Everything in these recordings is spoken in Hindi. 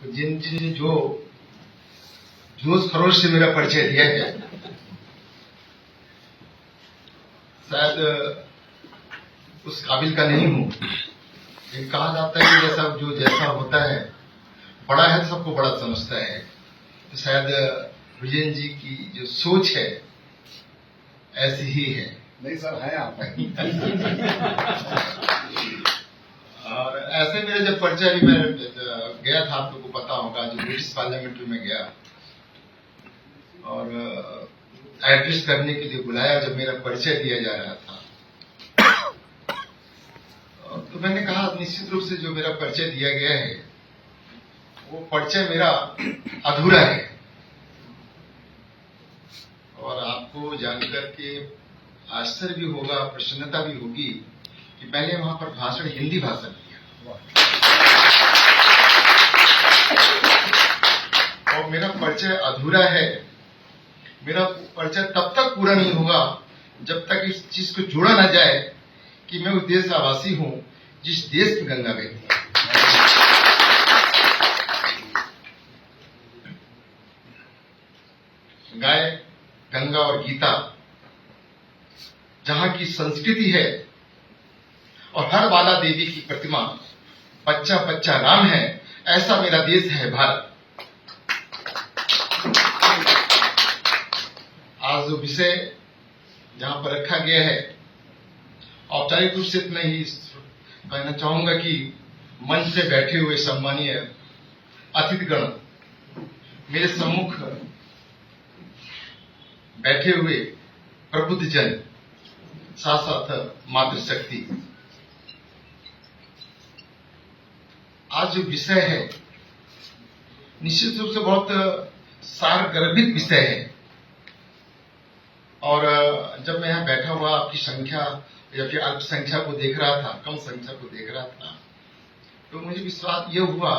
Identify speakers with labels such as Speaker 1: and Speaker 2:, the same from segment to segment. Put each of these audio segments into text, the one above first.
Speaker 1: जिन जिन जो जोश खरोश से मेरा परिचय दिया है, शायद उस काबिल का नहीं हूं। एक कहा जाता है कि जैसा होता है, बड़ा है तो सबको बड़ा समझता है। तो शायद विजयन जी की जो सोच है ऐसी ही है।
Speaker 2: नहीं सर, है आप।
Speaker 1: और ऐसे मेरा जब परिचय भी मैं गया था, आप लोगों को पता होगा, जो ब्रिटिश पार्लियामेंट में गया और एड्रेस करने के लिए बुलाया, जब मेरा परिचय दिया जा रहा था तो मैंने कहा निश्चित रूप से जो मेरा परिचय दिया गया है वो परिचय मेरा अधूरा है। और आपको जानकर के आश्चर्य भी होगा, प्रसन्नता भी होगी कि मैंने वहां पर भाषण हिंदी भाषा दिया और मेरा परिचय अधूरा है। मेरा परिचय तब तक पूरा नहीं होगा जब तक इस चीज को जोड़ा ना जाए कि मैं उस देश का वासी हूं जिस देश में गंगा बहती है। गाय, गंगा और गीता जहां की संस्कृति है और हर बाला देवी की प्रतिमा, बच्चा बच्चा राम है, ऐसा मेरा देश है भारत। आज जो विषय जहां पर रखा गया है, औपचारिक रूप से इतना ही कहना चाहूंगा कि मंच से बैठे हुए सम्मानीय अतिथिगण, मेरे सम्मुख बैठे हुए प्रबुद्ध जन, साथ साथ मातृशक्ति, आज जो विषय है निश्चित रूप से बहुत सारगर्भित विषय है। और जब मैं यहां बैठा हुआ आपकी संख्या या फिर अल्पसंख्या को देख रहा था, कम संख्या को देख रहा था, तो मुझे विश्वास ये हुआ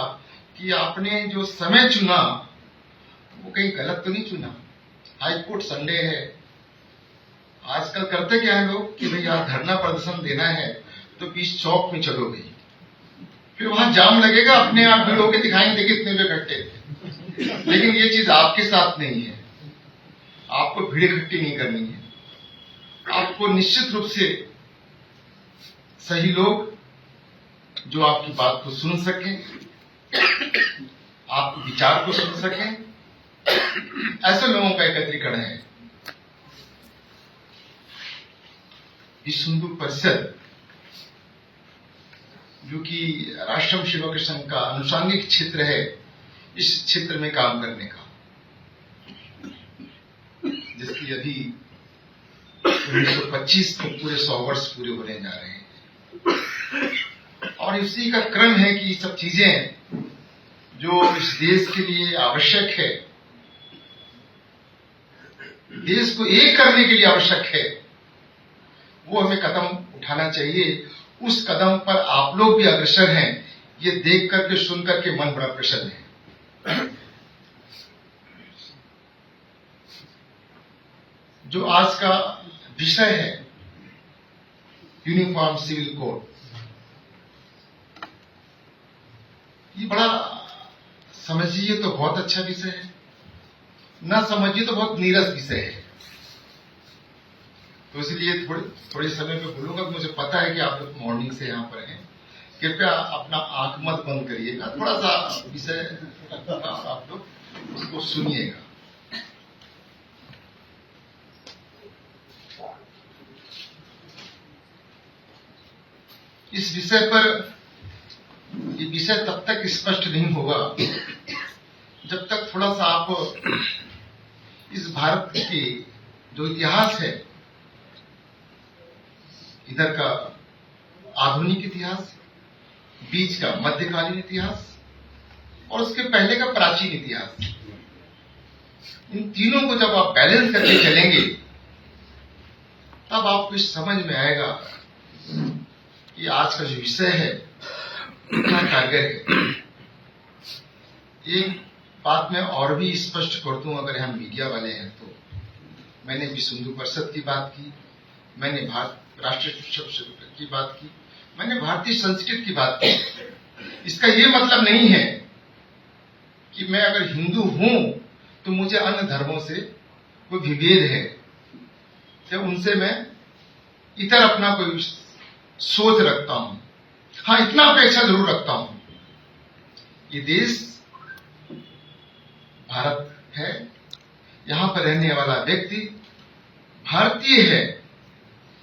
Speaker 1: कि आपने जो समय चुना वो कहीं गलत तो नहीं चुना। हाईकोर्ट संडे है, आजकल करते क्या है लोग कि भाई आज धरना प्रदर्शन देना है तो बीच चौक में चलोगे, फिर वहां जाम लगेगा, अपने आप भीड़ होकर दिखाएंगे कितने लोग इकट्ठे थे। लेकिन ये चीज आपके साथ नहीं है। आपको भीड़ इकट्ठी नहीं करनी है। आपको निश्चित रूप से सही लोग जो आपकी बात को सुन सकें, आपके विचार को सुन सकें, ऐसे लोगों का एकत्रीकरण है। विश्व हिंदू परिषद जो कि राष्ट्रम सेवक संघ का अनुषंगिक क्षेत्र है, इस क्षेत्र में काम करने का, जिसकी अभी 1925 को पूरे 100 वर्ष पूरे होने जा रहे हैं। और इसी का क्रम है कि सब चीजें जो इस देश के लिए आवश्यक है, देश को एक करने के लिए आवश्यक है, वो हमें कदम उठाना चाहिए। उस कदम पर आप लोग भी अग्रसर हैं, ये देख करके सुन करके मन बड़ा प्रसन्न है। जो आज का विषय है यूनिफॉर्म सिविल कोड, ये बड़ा समझिए तो बहुत अच्छा विषय है, ना समझिए तो बहुत नीरस विषय है। तो इसलिए थोड़े समय पे बोलूंगा। मुझे पता है कि आप लोग मॉर्निंग से यहां पर हैं, कृपया अपना आंख मत बंद करिएगा, थोड़ा सा विषय आप लोग उसको सुनिएगा। इस विषय पर, ये विषय तब तक स्पष्ट नहीं होगा जब तक थोड़ा सा आप इस भारत के जो इतिहास है, इधर का आधुनिक इतिहास, बीच का मध्यकालीन इतिहास और उसके पहले का प्राचीन इतिहास, इन तीनों को जब आप बैलेंस करके चलेंगे तब आपको इस समझ में आएगा कि आज का जो विषय है कितना कारगर है। एक बात मैं और भी स्पष्ट कर दूं, अगर हम मीडिया वाले हैं तो, मैंने विश्व हिंदू परिषद की बात की, मैंने भारत राष्ट्रीय शिक्षक की बात की, मैंने भारतीय संस्कृति की बात की। इसका ये मतलब नहीं है कि मैं अगर हिंदू हूं तो मुझे अन्य धर्मों से कोई विभेद है, तो उनसे मैं इतर अपना कोई सोच रखता हूं। हाँ, इतना अपेक्षा जरूर रखता हूं, ये देश भारत है, यहां पर रहने वाला व्यक्ति भारतीय है।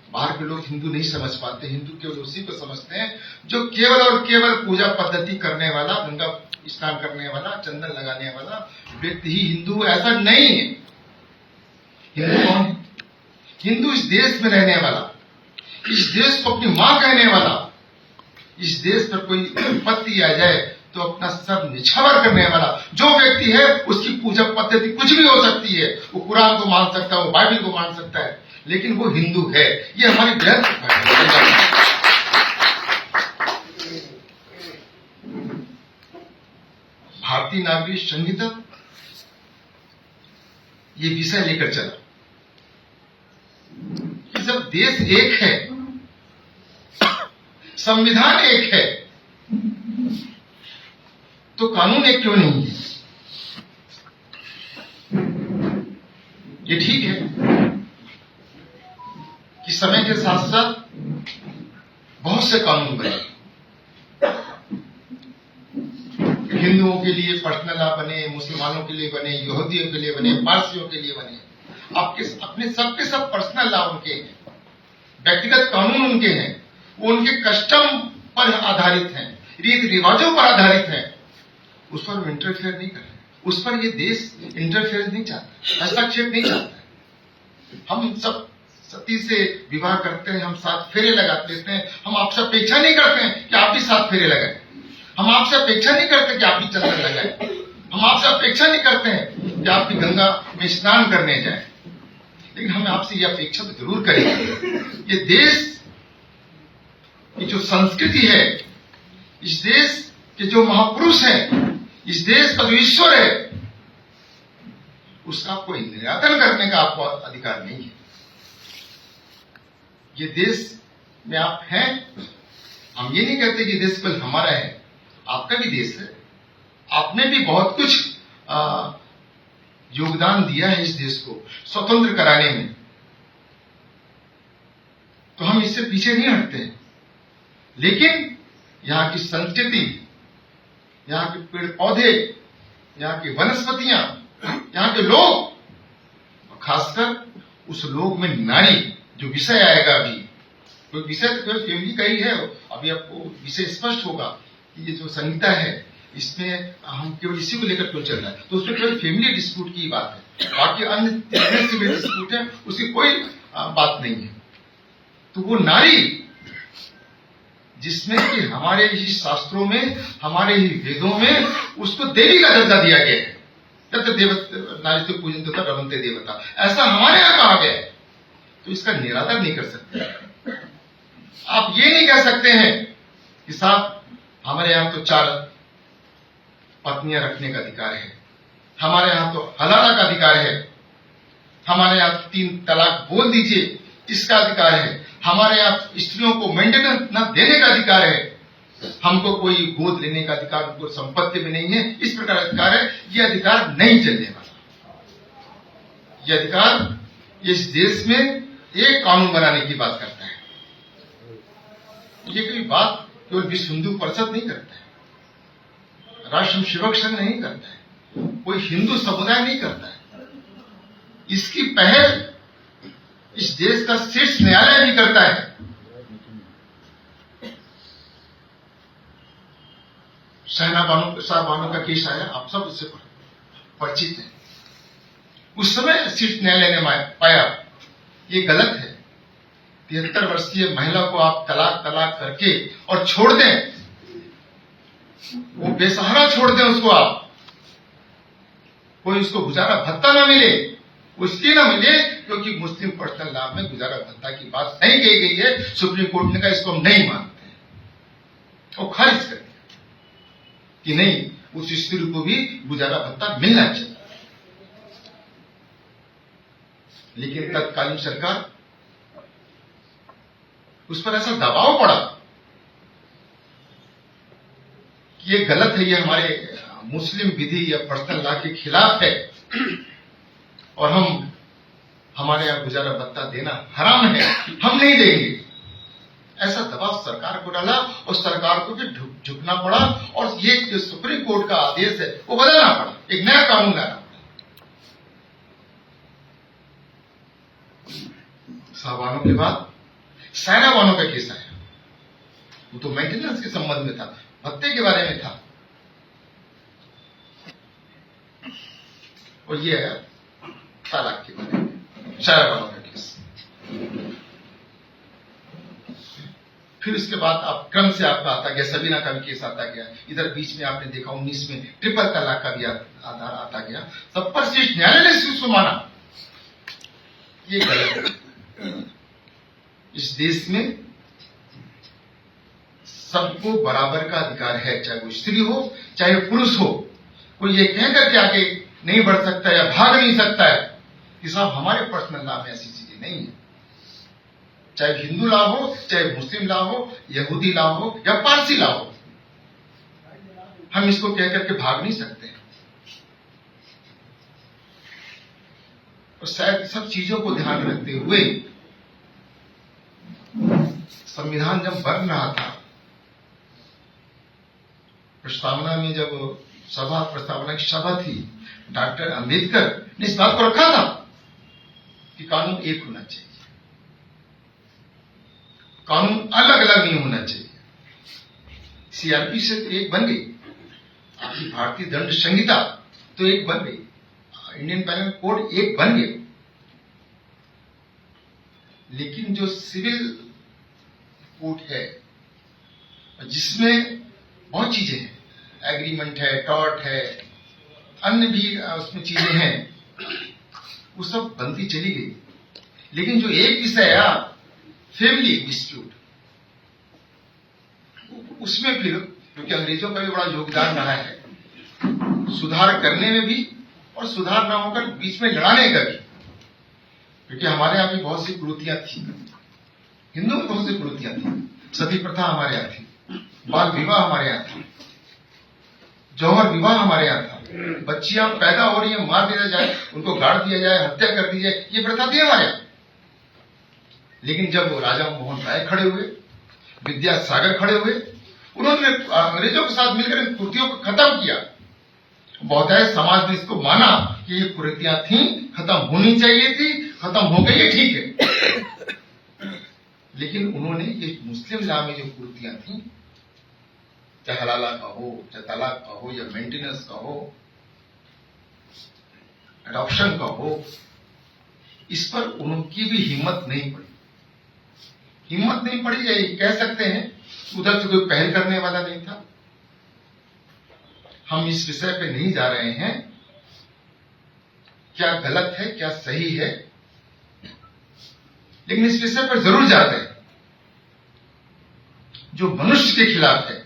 Speaker 1: बाहर के लोग हिंदू नहीं समझ पाते, हिंदू केवल उसी को समझते हैं जो केवल और केवल पूजा पद्धति करने वाला, गंगा स्नान करने वाला, चंदन लगाने वाला व्यक्ति ही हिंदू। ऐसा नहीं है। हिंदू कौन है? हिंदू इस देश में रहने वाला, इस देश को अपनी मां कहने वाला, इस देश पर कोई विपत्ति आ जाए तो अपना सब निछावर करने वाला जो व्यक्ति है, उसकी पूजा पद्धति कुछ भी हो सकती है। वो कुरान को मान सकता है, वो बाइबल को मान सकता है, लेकिन वो हिंदू है। ये हमारी बृहद भारतीय नागरिक संहिता ये विषय लेकर चला कि जब देश एक है, संविधान एक है, तो कानून एक क्यों नहीं है? ये ठीक है कि समय के साथ साथ बहुत से कानून बने, हिंदुओं के लिए पर्सनल लॉ बने, मुसलमानों के लिए बने, यहूदियों के लिए बने, पारसियों के लिए बने। आपके अपने सबके सब पर्सनल लॉ उनके हैं, व्यक्तिगत कानून उनके हैं, वो उनके कस्टम पर आधारित हैं, रीति रिवाजों पर आधारित हैं। उस पर वो इंटरफेयर नहीं कर रहे, उस पर ये देश इंटरफेयर नहीं चाहता, हस्तक्षेप नहीं चाहता। हम सब सती से विवाह करते हैं, हम 7 फेरे लगा देते हैं। हम आपसे अपेक्षा नहीं करते हैं कि आप भी 7 फेरे लगाएं। हम आपसे अपेक्षा नहीं करते कि आप भी चंदन लगाएं। हम आपसे अपेक्षा नहीं करते हैं कि आप भी गंगा में स्नान करने जाएं। लेकिन हम आपसे यह अपेक्षा तो जरूर करेंगे, ये देश की जो संस्कृति है, इस देश के जो महापुरुष हैं, इस देश का जो ईश्वर है, उसका कोई निराकरण करने का आपको अधिकार नहीं है। ये देश में आप हैं, हम ये नहीं कहते कि देश केवल हमारा है, आपका भी देश है। आपने भी बहुत कुछ योगदान दिया है इस देश को स्वतंत्र कराने में, तो हम इससे पीछे नहीं हटते हैं। लेकिन यहां की संस्कृति, यहां के पेड़ पौधे, यहां की वनस्पतियां, यहां के लोग, खासकर उस लोग में नारी, जो विषय आएगा अभी, तो विषय तो केवल फैमिली का ही है। अभी आपको विषय स्पष्ट होगा कि ये जो संहिता है, इसमें हम केवल इसी को लेकर क्यों चल रहा है, तो उसमें केवल फैमिली डिस्प्यूट की बात है, बाकी अन्य सिविल डिस्प्यूट है, उसकी कोई बात नहीं है। तो वो नारी जिसमें कि हमारे ही शास्त्रों में, हमारे ही वेदों में उसको देवी का दर्जा दिया गया है। नारी से पूजन देवता रमनते देवता, ऐसा हमारे यहां कहा गया है, तो इसका निरादर नहीं कर सकते। आप ये नहीं कह सकते हैं कि साहब हमारे यहां तो 4 पत्नियां रखने का अधिकार है, हमारे यहां तो हलाला का अधिकार है, हमारे यहां 3 तलाक बोल दीजिए इसका अधिकार है, हमारे यहां स्त्रियों को मेंटेनेंस न देने का अधिकार है, हमको कोई गोद लेने का अधिकार, उनको संपत्ति में नहीं है, इस प्रकार अधिकार है। ये अधिकार नहीं चलने वाला। ये अधिकार इस देश में एक कानून बनाने की बात करता है। ये कोई बात केवल विश्व हिंदू परिषद नहीं करता है, राष्ट्र सेवक संघ नहीं करता है, कोई हिंदू समुदाय नहीं करता है। इसकी पहल इस देश का शीर्ष न्यायालय भी करता है। शाहबानो का केस आया, आप सब उससे परिचित हैं। उस समय शीर्ष न्यायालय ने पाया ये गलत है, 73 वर्षीय महिला को आप तलाक करके और छोड़ दें, वो बेसहारा छोड़ दें उसको, आप कोई उसको गुजारा भत्ता ना मिले, उसकी ना मिले, क्योंकि मुस्लिम पर्सनल लॉ में गुजारा भत्ता की बात नहीं कही गई है। सुप्रीम कोर्ट ने कहा इसको हम नहीं मानते, और खारिज कर दिया कि नहीं, उस स्त्री को भी गुजारा भत्ता मिलना चाहिए। लेकिन तत्कालीन सरकार, उस पर ऐसा दबाव पड़ा कि ये गलत है, ये हमारे मुस्लिम विधि या पर्सनल लॉ के खिलाफ है और हमारे यहाँ गुजारा भत्ता देना हराम है, हम नहीं देंगे, ऐसा दबाव सरकार को डाला और सरकार को भी झुकना पड़ा और ये जो सुप्रीम कोर्ट का आदेश है वो बदलना पड़ा, एक नया कानून लाना पड़ा। साहबानों के बाद सायराबानों का केस आया, वो तो मेंटेनेंस के संबंध में था, भत्ते के बारे में था, और ये है तलाक के बारे में सायराबानों का केस। फिर उसके बाद आप क्रम से आपका आता गया, सबीना का भी केस आता गया, इधर बीच में आपने देखा 19 में ट्रिपल तलाक का भी आधार आता गया। तब पर शीर्ष न्यायालय ने उसको माना ये गलत है। इस देश में सबको बराबर का अधिकार है, चाहे वो स्त्री हो चाहे पुरुष हो। कोई ये कहकर के आगे नहीं बढ़ सकता या भाग नहीं सकता है कि साहब हमारे पर्सनल लॉ में ऐसी चीजें नहीं है, चाहे हिंदू लॉ हो, चाहे मुस्लिम लॉ हो, यहूदी लॉ हो या पारसी लॉ हो, हम इसको कह करके भाग नहीं सकते। और शायद सब चीजों को ध्यान में रखते हुए संविधान जब बन रहा था, प्रस्तावना में जब प्रस्तावना की सभा थी, डॉक्टर अंबेडकर ने इस बात को रखा था कि कानून एक होना चाहिए, कानून अलग अलग नहीं होना चाहिए। सीआरपी से तो एक बन गई, आपकी भारतीय दंड संहिता तो एक बन गई, इंडियन पेनल कोड एक बन गया, लेकिन जो सिविल कोड है जिसमें बहुत चीजें हैं, एग्रीमेंट है, टॉर्ट है, अन्य भी उसमें चीजें हैं, वो सब बनती चली गई। लेकिन जो एक विषय आया फैमिली डिस्प्यूट, उसमें फिर क्योंकि अंग्रेजों का भी बड़ा योगदान रहा है सुधार करने में भी और सुधार ना होकर बीच में लड़ाने का भी, क्योंकि हमारे यहाँ भी बहुत सी कुरीतियां थी, हिंदुओं में बहुत सी कुरीतियां थी, सती प्रथा हमारे यहाँ थी, बाल विवाह हमारे यहाँ था, जौहर विवाह हमारे यहाँ था, बच्चियां पैदा हो रही है मार दिया जाए, उनको गाड़ दिया जाए, हत्या कर दी जाए, ये प्रथा थी हमारे यहाँ। लेकिन जब राजा मोहन राय खड़े हुए, विद्यासागर खड़े हुए, उन्होंने अंग्रेजों के साथ मिलकर इन कुरीतियों को खत्म किया। बहुतायत समाज ने इसको माना कि ये कुरीतियां थी, खत्म होनी चाहिए थी, खत्म हो गई है, ठीक है। लेकिन उन्होंने ये मुस्लिम लॉ में जो कुरीतियां थी, चाहे हलाला का हो, चाहे तलाक का हो, या मेंटेनेंस का हो, एडॉप्शन का हो, इस पर उनकी भी हिम्मत नहीं पड़ी। हिम्मत नहीं पड़ी, या कह सकते हैं उधर से कोई पहल करने वाला नहीं था। हम इस विषय पे नहीं जा रहे हैं, क्या गलत है क्या सही है, लेकिन इस विषय पर जरूर जाते हैं जो मनुष्य के खिलाफ है,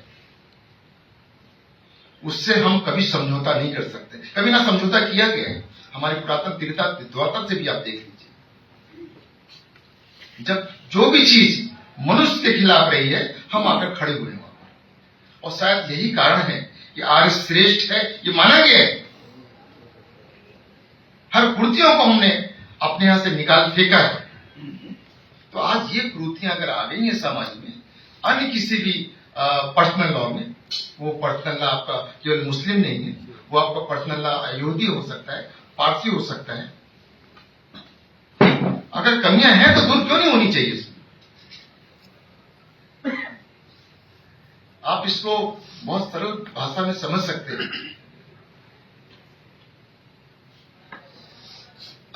Speaker 1: उससे हम कभी समझौता नहीं कर सकते, कभी ना समझौता किया गया है। हमारे पुरातन त्रिता द्वापर से भी आप देख लीजिए, जब जो भी चीज मनुष्य के खिलाफ रही है, हम आकर खड़े हुए हैं वहां पर। और शायद यही कारण है कि आर्य श्रेष्ठ है, ये माना गया है। हर कुरीतियों को हमने अपने यहां से निकाल फेंका है। तो आज ये कुरीतियां अगर आ गई है समाज में, अन्य किसी भी पर्सनल लॉ में, वो पर्सनल लॉ आपका केवल मुस्लिम नहीं है, वो आपका पर्सनल लॉ यहूदी हो सकता है, पारसी हो सकता है। अगर कमियां हैं तो दूर क्यों नहीं होनी चाहिए इसमें? आप इसको बहुत सरल भाषा में समझ सकते हैं।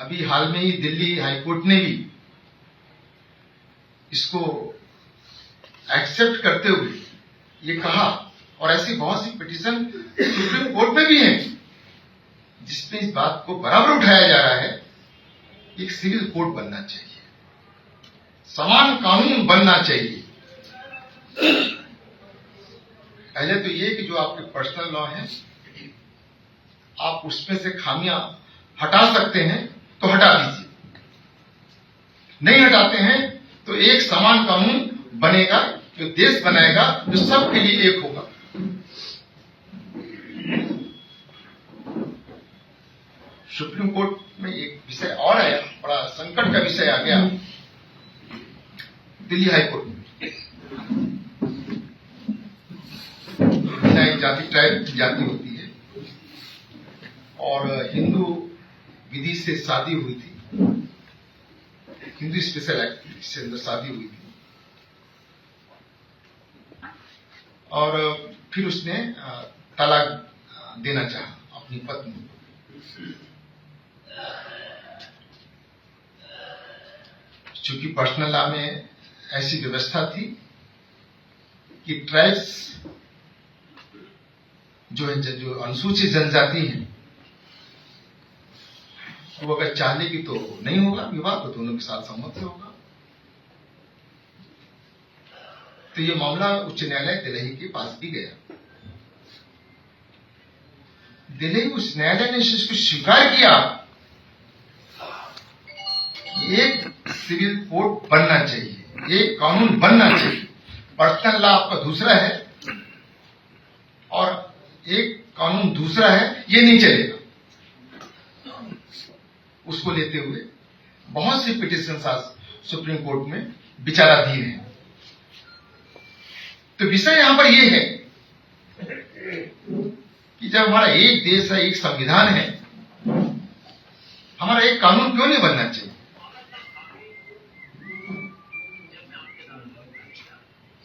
Speaker 1: अभी हाल में ही दिल्ली हाईकोर्ट ने भी इसको एक्सेप्ट करते हुए ये कहा, और ऐसी बहुत सी पिटीशन सुप्रीम कोर्ट में भी है जिसमें इस बात को बराबर उठाया जा रहा है, एक सिविल कोड बनना चाहिए, समान कानून बनना चाहिए। पहले तो ये कि जो आपके पर्सनल लॉ है, आप उसमें से खामियां हटा सकते हैं तो हटा दीजिए, नहीं हटाते हैं तो एक समान कानून बनेगा, जो देश बनाएगा, जो सबके लिए एक होगा। सुप्रीम कोर्ट में एक विषय और आया, बड़ा संकट का विषय आ गया दिल्ली हाई कोर्ट में। जाति ट्राइब जाति होती है और हिंदू विधि से शादी हुई थी, हिंदू स्पेशल एक्ट से अंदर शादी हुई थी और फिर उसने तलाक देना चाहा अपनी पत्नी को। चूंकि पर्सनल लॉ में ऐसी व्यवस्था थी कि ट्राइब्स जो है, जो अनुसूचित जनजाति है, वो अगर चाहने तो नहीं होगा विवाह, तो दोनों के साथ सम्मत से होगा। तो ये मामला उच्च न्यायालय दिल्ली के पास भी गया। दिल्ली उच्च न्यायालय ने इसको स्वीकार किया, एक सिविल कोड बनना चाहिए, एक कानून बनना चाहिए। पर्सनल लॉ आपका दूसरा है और एक कानून दूसरा है, ये नहीं चलेगा। उसको लेते हुए बहुत सी पिटीशन आज सुप्रीम कोर्ट में विचाराधीन है। तो विषय यहां पर यह है कि जब हमारा एक देश है, एक संविधान है, हमारा एक कानून क्यों नहीं बनना चाहिए?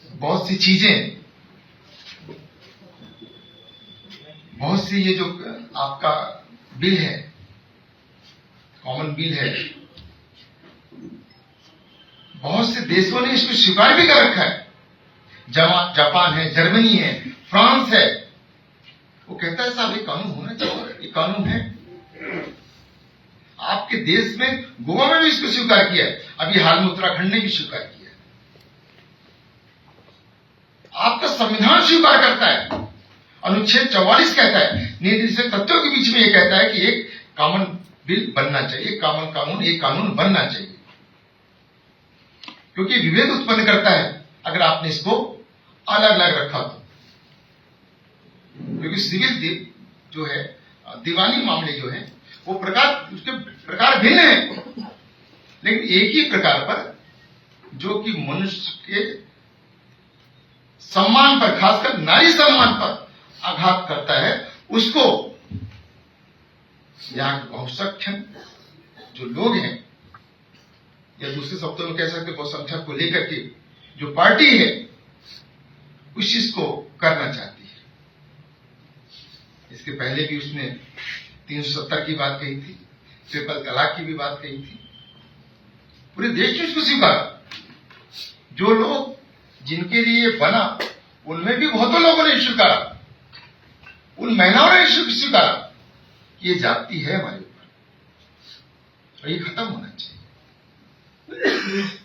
Speaker 1: बहुत सी चीजें, बहुत सी ये जो आपका बिल है, कॉमन बिल है, बहुत से देशों ने इसको स्वीकार भी कर रखा है। जापान है, जर्मनी है, फ्रांस है, वो कहता है साहब ये कानून होना चाहिए, ये कानून है। आपके देश में गोवा में भी इसको स्वीकार किया है, अभी हाल में उत्तराखंड ने भी स्वीकार किया है। आपका संविधान स्वीकार करता है, अनुच्छेद 44 कहता है, निर्दिष्ट तथ्यों के बीच में यह कहता है कि एक कॉमन बिल बनना चाहिए, कॉमन कानून, एक कानून बनना चाहिए, क्योंकि विभेद उत्पन्न करता है अगर आपने इसको अलग अलग रखा तो। क्योंकि सिविल जो है, दीवानी मामले जो है, वो प्रकार, उसके प्रकार भिन्न है, लेकिन एक ही प्रकार पर जो कि मनुष्य के सम्मान पर, खासकर नारी सम्मान पर आघात करता है, उसको यहां बहुसंख्यक जो लोग हैं, या दूसरे शब्दों में कह सकते बहुसंख्यक को लेकर के जो पार्टी है, उस चीज को करना चाहती है। इसके पहले भी उसने 370 की बात कही थी, ट्रिपल तलाक की भी बात कही थी। पूरे देश ने इसको स्वीकारा। जो लोग जिनके लिए बना, उनमें भी बहुतों लोगों ने स्वीकारा, उन महिलाओं ने स्वीकारा कि ये जाति है हमारे ऊपर और ये खत्म होना चाहिए।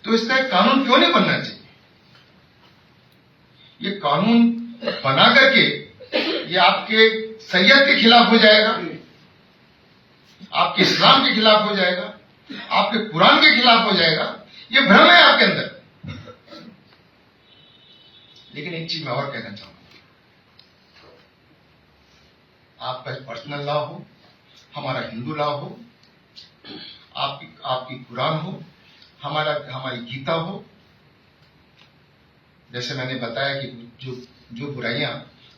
Speaker 1: तो इसका एक कानून क्यों नहीं बनना चाहिए? ये कानून बना करके ये आपके सैयद के खिलाफ हो जाएगा, आपके इस्लाम के खिलाफ हो जाएगा, आपके कुरान के खिलाफ हो जाएगा। ये भ्रम है आपके अंदर। लेकिन एक चीज मैं और कहना चाहूंगा, आपका पर्सनल लॉ हो, हमारा हिंदू लॉ हो, आपकी कुरान हो, हमारी गीता हो, जैसे मैंने बताया कि जो बुराइयां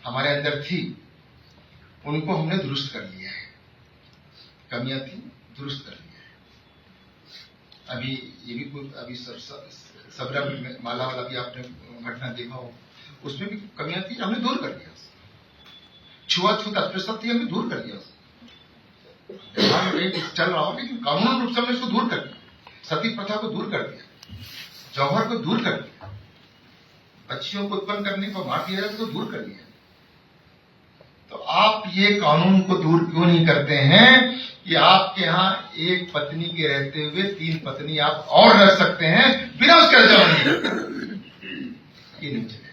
Speaker 1: हमारे अंदर थी, उनको हमने दुरुस्त कर लिया है। कमियां थी, दुरुस्त कर लिया है। अभी ये भी अभी सबरा माला वाला भी आपने घटना देखा हो, उसमें भी कमियां थी, हमने दूर कर दिया। छुआछूत अस्पृश्यता थी, हमने दूर कर दिया। चल रहा हो, लेकिन कानून रूप से हमने इसको दूर कर दिया। सती प्रथा को दूर कर दिया, जौहर को दूर कर दिया, बच्चियों को उत्पन्न करने को मार दिया जाए तो दूर कर दिया। तो आप ये कानून को दूर क्यों नहीं करते हैं कि आपके यहां एक पत्नी के रहते हुए 3 पत्नी आप और रख सकते हैं बिना उसके रजामंदी? ये नहीं चलेगा।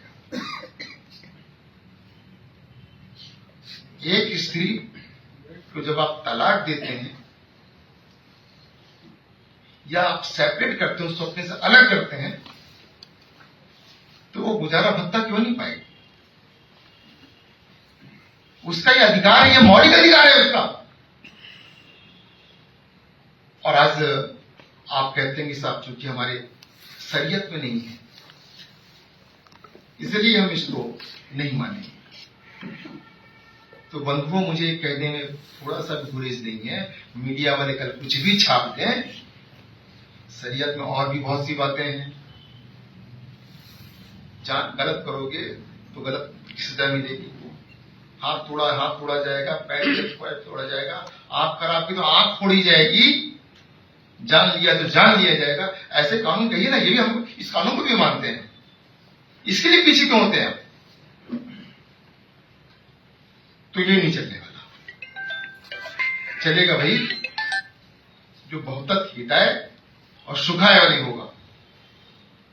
Speaker 1: एक स्त्री को जब आप तलाक देते हैं या आप सेपरेट करते हैं, उसको अपने से अलग करते हैं, तो वो गुजारा भत्ता क्यों नहीं पाएगी? उसका ये अधिकार है, ये मौलिक अधिकार है उसका। और आज आप कहते हैं कि साहब चूंकि हमारे शरीयत में नहीं है इसलिए हम इसको नहीं मानेंगे। तो बंधुओं, मुझे कहने में थोड़ा सा भी गुरेज नहीं है। मीडिया वाले कल कुछ भी छाप दें, शरीयत में और भी बहुत सी बातें हैं। गलत करोगे तो गलत सजा मिलेगी। हाथ तोड़ा जाएगा, पैर तोड़ा जाएगा, आंख खराब की तो आंख फोड़ी जाएगी, जान लिया तो जान लिया जाएगा। ऐसे कानून कहिए ना, ये भी हम इस कानून को भी मानते हैं। इसके लिए पीछे क्यों होते हैं? तो ये नहीं चलने वाला। चलेगा भाई जो बहुत हिताय और सुखाय वाली होगा।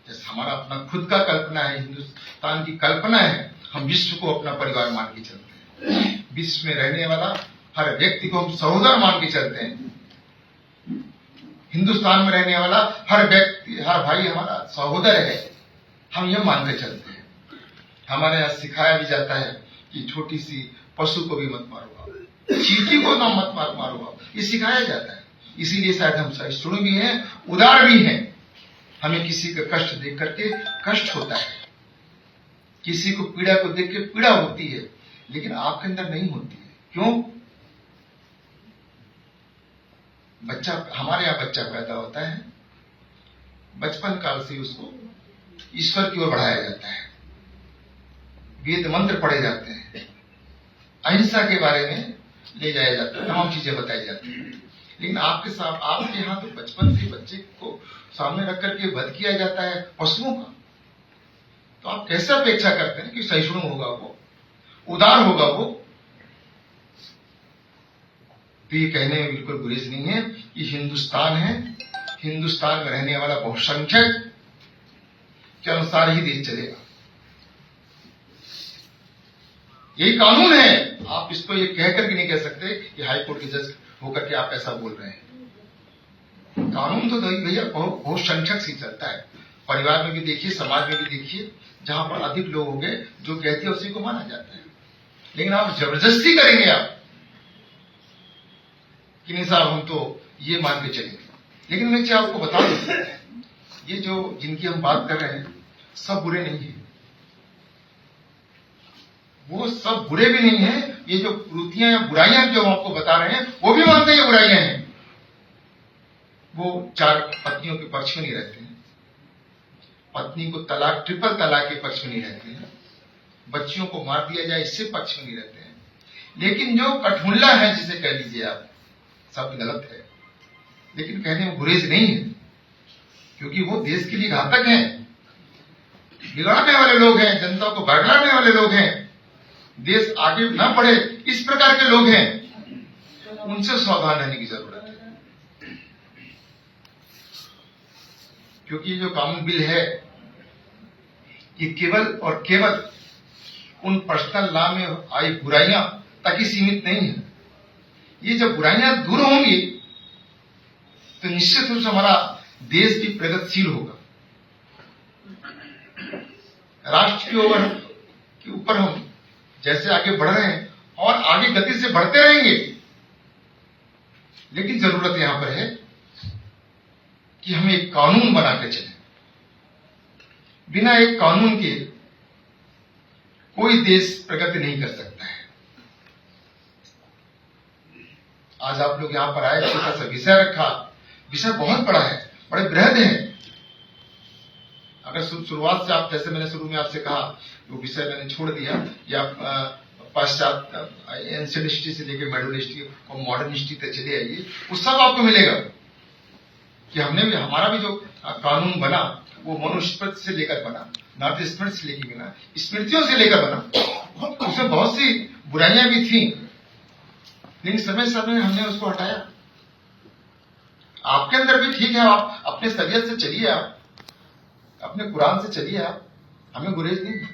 Speaker 1: जैसे हमारा अपना खुद का कल्पना है, हिंदुस्तान की कल्पना है, हम विश्व को अपना परिवार मान के चलते हैं। विश्व में रहने वाला हर व्यक्ति को हम सहोदर मान के चलते हैं। हिंदुस्तान में रहने वाला हर व्यक्ति, हर भाई हमारा सहोदर है, हम यह मान के चलते हैं। हमारे यहाँ सिखाया भी जाता है कि छोटी सी पशु को भी मत मारो आप, चींटी को ना मत मारो आप, ये सिखाया जाता है। इसीलिए शायद हम सहिष्णु भी हैं, उदार भी हैं। हमें किसी का कष्ट देख करके कष्ट होता है, किसी को पीड़ा को देख के पीड़ा होती है, लेकिन आपके अंदर नहीं होती है। क्यों? बच्चा, हमारे यहाँ बच्चा पैदा होता है, बचपन काल से उसको ईश्वर की ओर बढ़ाया जाता है, वेद मंत्र पढ़े जाते हैं, अहिंसा के बारे में ले जाया जाता है, तमाम चीजें बताई जाती हैं। लेकिन आपके साथ, आपके यहाँ तो बचपन से बच्चे को सामने रख करके वध किया जाता है पशुओं का। तो आप कैसे अपेक्षा करते हैं कि सहिष्णु होगा वो, उदार होगा वो? तो ये कहने में बिल्कुल गुरेज नहीं है कि हिंदुस्तान है, हिंदुस्तान में रहने वाला बहुसंख्यक के अनुसार ही देश चलेगा। यही कानून है। आप इसको ये कह करके नहीं कह सकते कि हाईकोर्ट के जज होकर के आप ऐसा बोल रहे हैं। कानून तो भैया बहुत संख्यक से चलता है। परिवार में भी देखिए, समाज में भी देखिए, जहां पर अधिक लोग होंगे जो कहते हैं उसी को माना जाता है। लेकिन आप जबरदस्ती करेंगे आप कि नहीं साहब हम तो ये मान के चलेंगे। लेकिन मैं क्या आपको बता दूं, ये जो जिनकी हम बात कर रहे हैं सब बुरे नहीं है, वो सब बुरे भी नहीं है। ये जो कुरीतियां या बुराइयां जो हम आपको बता रहे हैं वो भी मानते हैं ये बुराइयां हैं। वो 4 पत्नियों के पक्ष में नहीं रहते हैं, पत्नी को तलाक, ट्रिपल तलाक के पक्ष में नहीं रहते हैं, बच्चियों को मार दिया जाए इससे पक्ष में नहीं रहते हैं। लेकिन जो कठमुल्ला है, जिसे कह लीजिए आप, सब गलत है, लेकिन कहने में गुरेज नहीं है, क्योंकि वो देश के लिए घातक हैं, बिगाड़ने वाले लोग हैं, जनता को बरगलाने वाले लोग हैं, देश आगे न बढ़े इस प्रकार के लोग हैं। उनसे सावधान रहने की जरूरत है, क्योंकि जो कानून बिल है ये केवल और केवल उन पर्सनल लॉ में आई बुराइयां तक ही सीमित नहीं है। ये जब बुराइयां दूर होंगी तो निश्चित रूप से हमारा देश भी प्रगतिशील होगा। राष्ट्र के ऊपर हम जैसे आगे बढ़ रहे हैं और आगे गति से बढ़ते रहेंगे, लेकिन जरूरत यहां पर है कि हम एक कानून बना के चलें। बिना एक कानून के कोई देश प्रगति नहीं कर सकता है। आज आप लोग यहां पर आए, छोटा सा विषय रखा, विषय बहुत बड़ा है, बड़े बृहद है। अगर शुरुआत से आप, जैसे मैंने शुरू में आपसे कहा, वो विषय मैंने छोड़ दिया, या पाश्चात्य एंशिएंट हिस्ट्री से लेकर मिडिल हिस्ट्री और मॉडर्न हिस्ट्री तक चले आइए, वो सब आपको मिलेगा कि हमने भी, हमारा भी जो कानून बना वो मनुस्मृति से लेकर बना, नाट्य स्मृति से लेकर बना, स्मृतियों से लेकर बना। उसमें बहुत सी बुराइयां भी थी, लेकिन समय समय हमने उसको हटाया। आपके अंदर भी ठीक है, आप अपने शरीयत से चलिए, आप अपने कुरान से चलिए, आप, हमें गुरेज नहीं है।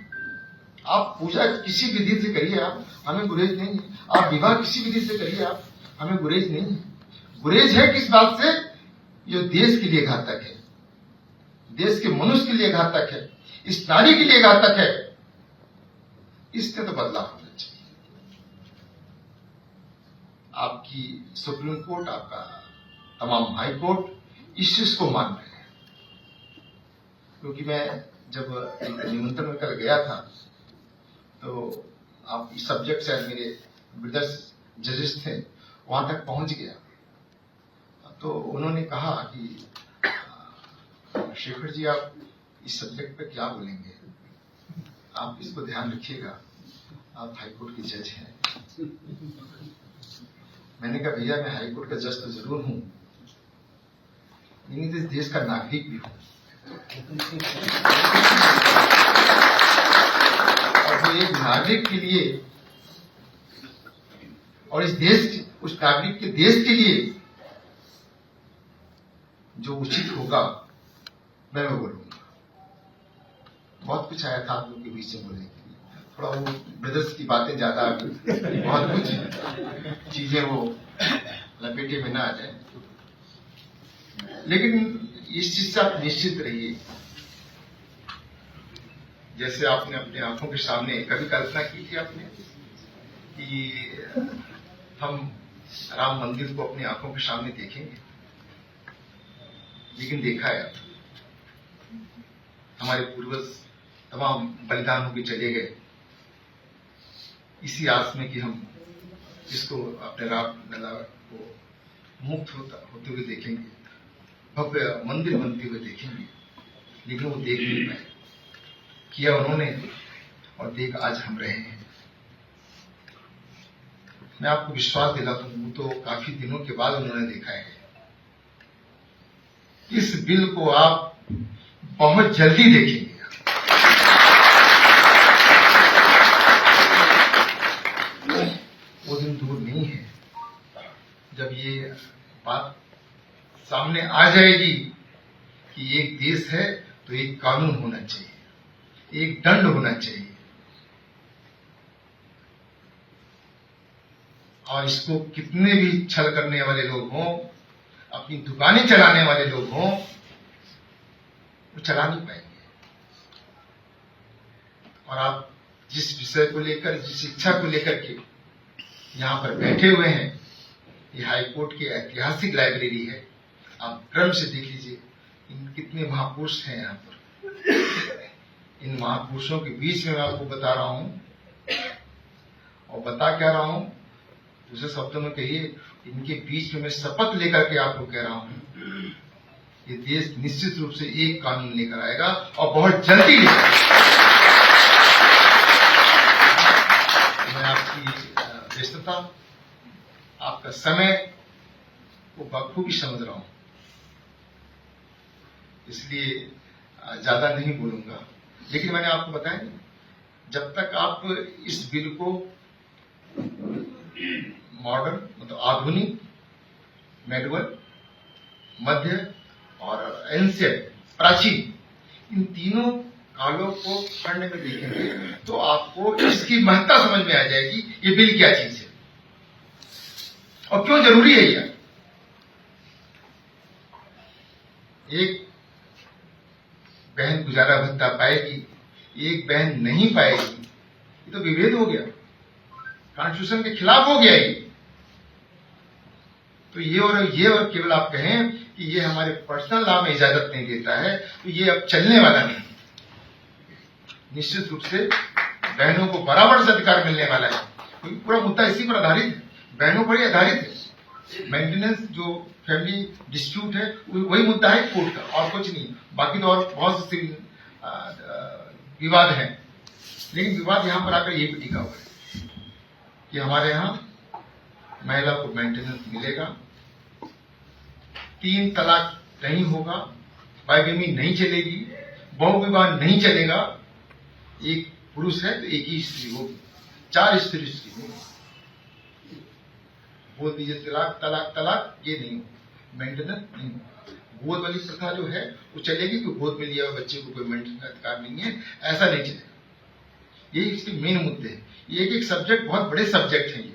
Speaker 1: आप पूजा किसी विधि से करिए, आप, हमें गुरेज नहीं है। आप विवाह किसी विधि से करिए, आप, हमें गुरेज नहीं है। गुरेज है किस बात से? जो देश के लिए घातक है, देश के मनुष्य के लिए घातक है, इस नारी के लिए घातक है, इससे तो बदलाव होना चाहिए। आपकी सुप्रीम कोर्ट, आपका तमाम हाई कोर्ट इस चीज को मान रहे हैं। क्योंकि मैं जब एक निमंत्रण में कल गया था तो आप इस सब्जेक्ट से मेरे ब्रदर्स जजेस थे, वहां तक पहुंच गया तो उन्होंने कहा कि शेखर जी आप इस सब्जेक्ट पे क्या बोलेंगे, आप इसको ध्यान रखिएगा, आप हाईकोर्ट के जज हैं। मैंने कहा भैया मैं हाईकोर्ट का जज तो जरूर हूं, लेकिन इस देश का नागरिक भी हूं। और तो एक नागरिक के लिए और इस देश, उस नागरिक के देश के लिए जो उचित होगा मैं बोलूंगा। बहुत कुछ आया था आप लोग के बीच में बोलने के लिए, थोड़ा वो ब्रदर्स की बातें ज्यादा आ गई, बहुत कुछ चीजें वो लपेटे में ना आ जाए। लेकिन इस चीज से आप निश्चित रहिए, जैसे आपने अपने आंखों के सामने कभी कल्पना की थी आपने कि हम राम मंदिर को अपनी आंखों के सामने देखेंगे, लेकिन देखा है हमारे पूर्वज तमाम बलिदान होकर चले गए इसी आस में कि हम इसको अपने रामलला को मुक्त होते हुए देखेंगे, भव्य मंदिर बनते हुए देखेंगे, लेकिन वो देख नहीं पाए। किया उन्होंने और देख आज हम रहे हैं। मैं आपको विश्वास दिलाता हूं, तो काफी दिनों के बाद उन्होंने देखा है। इस बिल को आप बहुत जल्दी देखेंगे। वो दिन दूर नहीं है जब ये बात सामने आ जाएगी कि एक देश है तो एक कानून होना चाहिए, एक दंड होना चाहिए, और इसको कितने भी छल करने वाले लोग हों, अपनी दुकानें चलाने वाले लोग हों, वो चला नहीं पाएंगे। और आप जिस विषय को लेकर, जिस शिक्षा को लेकर के यहां पर बैठे हुए हैं, ये हाईकोर्ट की ऐतिहासिक लाइब्रेरी है। आप क्रम से देख लीजिए इन कितने महापुरुष हैं यहाँ पर। इन महापुरुषों के बीच में मैं आपको बता रहा हूं, और बता क्या रहा हूं, दूसरे शब्दों में कहिए, इनके बीच में मैं शपथ लेकर के आपको कह रहा हूं, ये देश निश्चित रूप से एक कानून लेकर आएगा और बहुत जल्दी लेकर आएगा। मैं आपकी व्यस्तता, आपका समय को बखूबी समझ रहा हूं, इसलिए ज्यादा नहीं बोलूंगा। लेकिन मैंने आपको बताया, जब तक आप इस बिल को मॉडर्न मतलब आधुनिक, मेडुअल, मध्य और एंशिएंट प्राचीन, इन तीनों कालों को पढ़ने में देखेंगे तो आपको इसकी महत्ता समझ में आ जाएगी, ये बिल क्या चीज है और क्यों जरूरी है। यह एक बहन गुजारा भत्ता पाएगी, एक बहन नहीं पाएगी, ये तो विभेद हो गया, कॉन्स्टिट्यूशन के खिलाफ हो गया ये। तो ये और केवल आप कहें कि ये हमारे पर्सनल लॉ में इजाजत नहीं देता है, तो ये अब चलने वाला नहीं। निश्चित रूप से बहनों को बराबर से अधिकार मिलने वाला है, क्योंकि पूरा मुद्दा इसी पर आधारित है, बहनों पर ही आधारित है। मेंटेनेंस जो फैमिली डिस्प्यूट है वही मुद्दा है कोर्ट का, और कुछ नहीं। बाकी तो और बहुत से विवाद हैं, लेकिन विवाद यहां पर आकर यही भी टिका हुआ है कि हमारे यहां महिला को मेंटेनेंस मिलेगा, 3 तलाक नहीं होगा, बाइगेमी नहीं चलेगी, बहुविवाह नहीं चलेगा। एक पुरुष है तो एक ही स्त्री होगी, 4 स्त्री होगी। बोल दीजिए तलाक तलाक तलाक, ये नहीं हो, मेंटेनेंस नहीं हो। गोद वाली प्रथा जो है वो चलेगी, तो गोद में लिया हुआ बच्चे को कोई मेंटेनेंस का अधिकार नहीं है, ऐसा नहीं चलेगा। यही इसके मेन मुद्दे हैं। ये एक सब्जेक्ट, बहुत बड़े सब्जेक्ट हैं ये।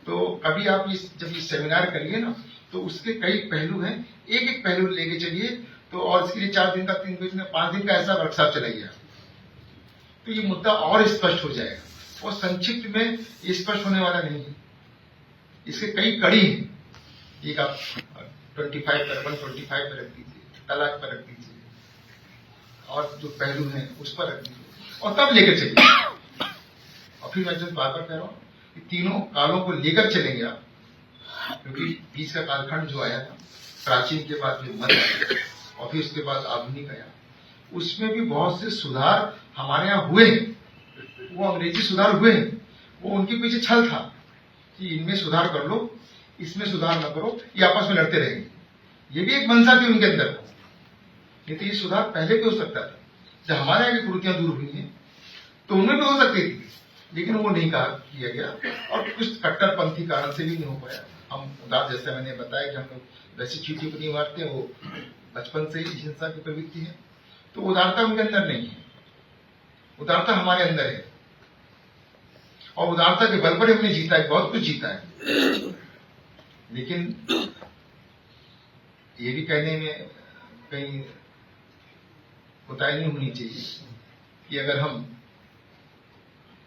Speaker 1: तो कभी आप जब ये सेमिनार करिए ना, तो उसके कई पहलू हैं, एक एक पहलू लेके चलिए। तो और इसके लिए 4 दिन का, 3 दिन का, 5 दिन का ऐसा वर्कशॉप चलाइए, तो ये मुद्दा और स्पष्ट हो जाएगा। और संक्षिप्त में स्पष्ट होने वाला नहीं है, इसके कई कड़ी हैं। एक आप 25 पर 125 पर रख दीजिए, तलाक पर रख दीजिए, और जो पहलू हैं उस पर रख दीजिए, और तब लेकर चलिए। और फिर मैं जो बार बार कह रहा हूँ कि तीनों कालों को लेकर चलेंगे आप, क्योंकि बीच का कालखंड जो आया था, प्राचीन के बाद जो मध्य आया और फिर उसके बाद आधुनिक आया, उसमें भी बहुत से सुधार हमारे यहाँ हुए हैं। वो अंग्रेजी सुधार हुए हैं, वो उनके पीछे छल था कि इनमें सुधार कर लो, इसमें सुधार न करो, ये आपस में लड़ते रहेंगे। ये भी एक मंशा थी उनके अंदर, नहीं तो ये सुधार पहले भी हो सकता था। जब हमारे यहाँ की कुरीतियां दूर हुई हैं तो उनमें भी हो सकती थी, लेकिन वो नहीं किया गया, और कुछ कट्टरपंथी कारण से भी नहीं हो पाया। हम उदार, जैसे मैंने बताया कि हम लोग वैसी चीटियों को नहीं मारते, वो बचपन से ही हिंसा की प्रवृत्ति है, तो उदारता उनके अंदर नहीं है, उदारता हमारे अंदर है, और उदारता के बल पर हमने जीता है, बहुत कुछ जीता है। लेकिन ये भी कहने में कहीं कोताही नहीं होनी चाहिए कि अगर हम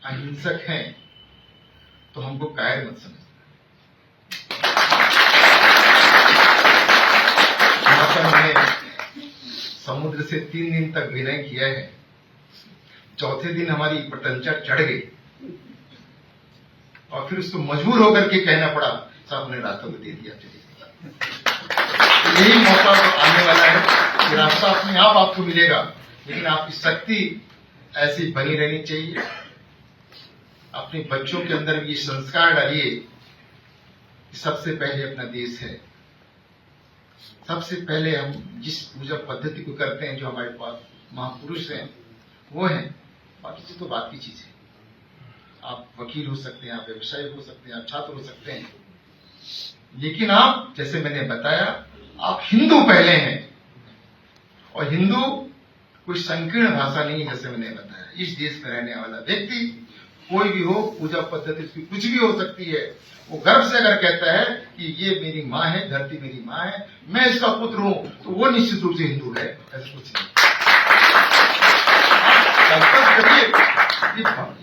Speaker 1: अहिंसक हैं तो हमको कायर मत समझना। यहाँ पर हमने समुद्र से 3 दिन तक विनय किया है, चौथे दिन हमारी प्रतंचा चढ़ गई, और फिर उसको मजबूर होकर के कहना पड़ा, साहब ने रास्ता को दे दिया, चलिए। यही मौका आने वाला है कि रास्ता अपने आप आपको मिलेगा, लेकिन आपकी शक्ति ऐसी बनी रहनी चाहिए। अपने बच्चों के अंदर भी संस्कार डालिए कि सबसे पहले अपना देश है, सबसे पहले हम जिस पूजा पद्धति को करते हैं, जो हमारे पास महापुरुष हैं वो हैं, बाकी चीज तो बात की चीज है। आप वकील हो सकते हैं, आप व्यवसायी हो सकते हैं, आप छात्र हो सकते हैं, लेकिन आप, जैसे मैंने बताया, आप हिंदू पहले हैं। और हिंदू कोई संकीर्ण भाषा नहीं है, जैसे मैंने बताया। इस देश में रहने वाला व्यक्ति कोई भी हो, पूजा पद्धति उसकी कुछ भी हो सकती है, वो गर्व से अगर कहता है कि ये मेरी माँ है, धरती मेरी माँ है, मैं इसका पुत्र हूं, तो वो निश्चित रूप से हिंदू है, ऐसा कुछ नहीं।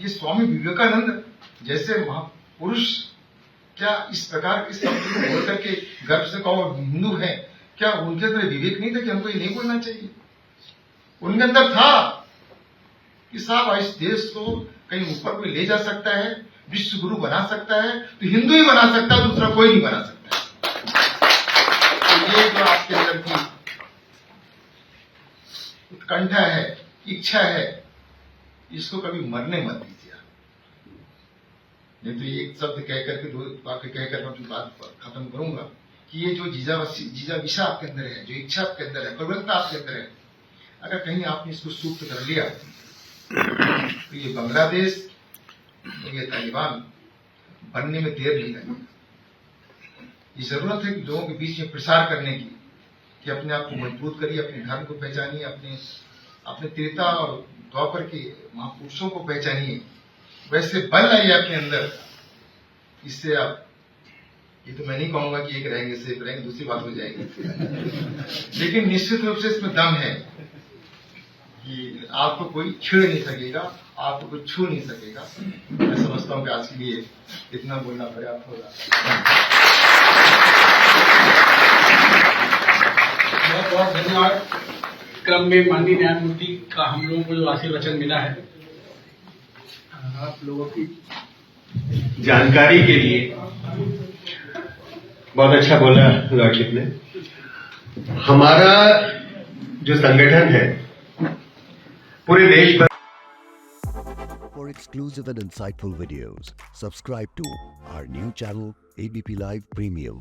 Speaker 1: ये स्वामी विवेकानंद जैसे महापुरुष क्या इस प्रकार के शब्द को बोल करके गर्व से कहो हिंदू है? क्या उनके अंदर विवेक नहीं था कि हमको ये नहीं बोलना चाहिए? उनके अंदर था कि साहब इस देश को कहीं ऊपर कोई ले जा सकता है, विश्व गुरु बना सकता है, तो हिंदू ही बना सकता है, दूसरा कोई नहीं बना सकता है। तो ये जो आपके अंदर की उत्कंठा है, इच्छा है, इसको कभी मरने मत दीजिए। नहीं तो एक शब्द कह करके, दो वाक्य कह कर मैं बात खत्म करूंगा कि ये जो जिजाविषा आपके अंदर है, जो इच्छा आपके अंदर है, प्रबलता आपके अंदर है, अगर कहीं आपने इसको सूक्त कर लिया तो ये बांग्लादेश और ये तालिबान बनने में देर नहीं लगेगी। ये जरूरत है कि लोगों के बीच में प्रसार करने की, कि अपने आप को मजबूत करिए, अपने धर्म को पहचानिए, अपने त्रेता और द्वापर के महापुरुषों को पहचानिए, वैसे बल आइए अपने अंदर। इससे आप, ये तो मैं नहीं कहूंगा कि एक रहेंगे से एक रहेंगे, दूसरी बात हो जाएगी, लेकिन निश्चित रूप से इसमें दम है कि आपको कोई छेड़ नहीं सकेगा, आपको कोई छू नहीं सकेगा। मैं समझता हूं कि आज के लिए इतना बोलना पर्याप्त होगा।
Speaker 2: बहुत बहुत धन्यवाद। क्रम में माननीय न्यायमूर्ति का हम लोगों को जो आशीर्वचन मिला है, आप लोगों की
Speaker 3: जानकारी के लिए बहुत अच्छा बोला लॉर्डशिप ने। हमारा जो संगठन है पूरे देश भर।
Speaker 4: For exclusive and insightful videos, subscribe to our new channel ABP Live Premium.